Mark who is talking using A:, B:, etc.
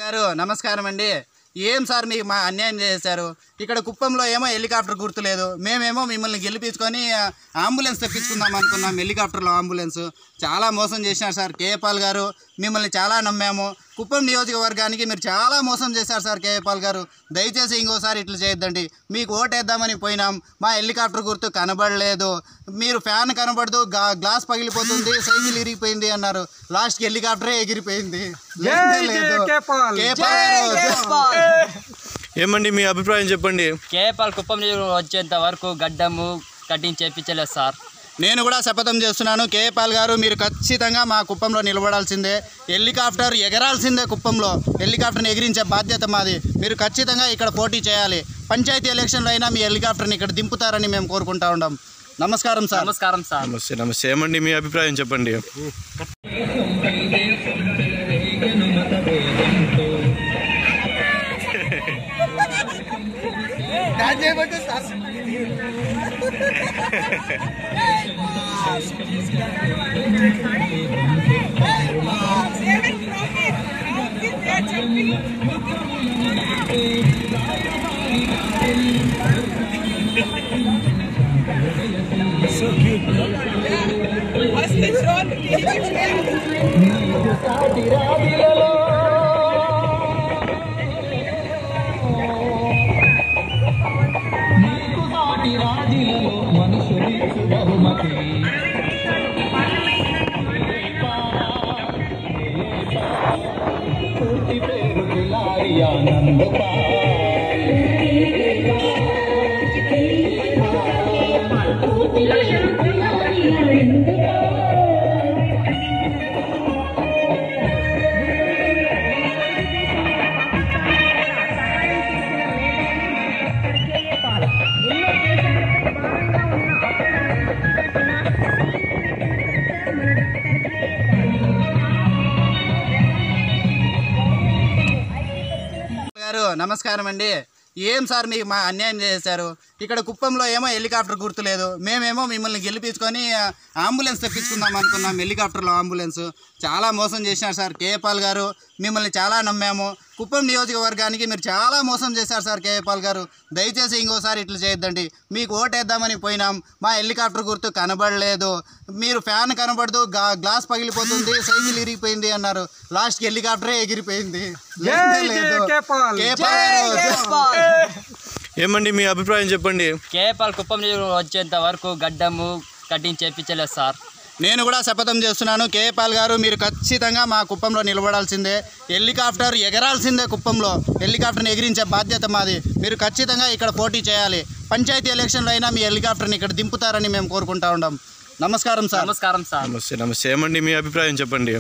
A: గారు నమస్కారం అండి. ఏం సార్ మీకు మా అన్యాయం చేశారు. ఇక్కడ కుప్పంలో ఏమో హెలికాప్టర్ గుర్తులేదు, మేమేమో మిమ్మల్ని గెలిపించుకొని అంబులెన్స్ తెప్పించుకుందాం అనుకున్నాం. హెలికాప్టర్లో అంబులెన్స్ చాలా మోసం చేశారు సార్ కేఏ పాల్ గారు. మిమ్మల్ని చాలా నమ్మాము. కుప్పం నియోజకవర్గానికి మీరు చాలా మోసం చేశారు సార్ కేఏ పాల్ గారు. దయచేసి ఇంకోసారి ఇట్లా చేయొద్దండి. మీకు ఓటేద్దామని పోయినాం, మా హెలికాప్టర్ గుర్తు కనబడలేదు. మీరు ఫ్యాన్ కనబడదు, గ్లాస్ పగిలిపోతుంది, సైకిల్ ఇరిగిపోయింది అన్నారు. లాస్ట్కి హెలికాప్టరే ఎగిరిపోయింది.
B: ఏమండి మీ అభిప్రాయం చెప్పండి.
C: కేఏ పాల్ కుప్పం వచ్చేంత వరకు గడ్డము కటింగ్ చేయించలేదు సార్.
A: నేను కూడా శపథం చేస్తున్నాను. కేఏ పాల్ గారు మీరు ఖచ్చితంగా మా కుప్పంలో నిలబడాల్సిందే. హెలికాప్టర్ ఎగరాల్సిందే. కుప్పంలో హెలికాప్టర్ని ఎగిరించే బాధ్యత మాది. మీరు ఖచ్చితంగా ఇక్కడ పోటీ చేయాలి. పంచాయతీ ఎలక్షన్లో అయినా మీ హెలికాప్టర్ని ఇక్కడ దింపుతారని మేము కోరుకుంటా ఉన్నాం. నమస్కారం సార్.
C: నమస్కారం సార్.
B: నమస్తే నమస్తే. ఏమండి మీ అభిప్రాయం చెప్పండి.
D: So cute. Was ist schon?
A: నమస్కారం అండి. ఏం సార్ మీకు మా అన్యాయం చేశారు. ఇక్కడ కుప్పంలో ఏమో హెలికాప్టర్ గుర్తులేదు, మేమేమో మిమ్మల్ని గెలిపించుకొని అంబులెన్స్ తెప్పించుకుందాం అనుకున్నాం. హెలికాప్టర్లో అంబులెన్స్ చాలా మోసం చేశారు సార్ కేఏ పాల్ గారు. మిమ్మల్ని చాలా నమ్మాము. కుప్పం నియోజకవర్గానికి మీరు చాలా మోసం చేశారు సార్ కేఏ పాల్ గారు. దయచేసి ఇంకోసారి ఇట్లా చేయొద్దండి. మీకు ఓటేద్దామని పోయినాం, మా హెలికాప్టర్ గుర్తు కనబడలేదు. మీరు ఫ్యాన్ కనబడదు, గ్లాస్ పగిలిపోతుంది, సైకిల్ ఇరిగిపోయింది అన్నారు. లాస్ట్కి హెలికాప్టరే ఎగిరిపోయింది.
B: ఏమండి మీ అభిప్రాయం చెప్పండి.
C: కేఏ పాల్ కుప్పం వచ్చేంత వరకు గడ్డము కటింగ్ చేయించలేదు సార్.
A: నేను కూడా శపథం చేస్తున్నాను. కేఏ పాల్ గారు మీరు ఖచ్చితంగా మా కుప్పంలో నిలబడాల్సిందే. హెలికాప్టర్ ఎగరాల్సిందే. కుప్పంలో హెలికాప్టర్ని ఎగిరించే బాధ్యత మాది. మీరు ఖచ్చితంగా ఇక్కడ పోటీ చేయాలి. పంచాయతీ ఎలక్షన్లో అయినా మీ హెలికాప్టర్ని ఇక్కడ దింపుతారని మేము కోరుకుంటా ఉన్నాం. నమస్కారం సార్.
C: నమస్కారం సార్.
B: నమస్తే నమస్తే. ఏమండి మీ అభిప్రాయం చెప్పండి.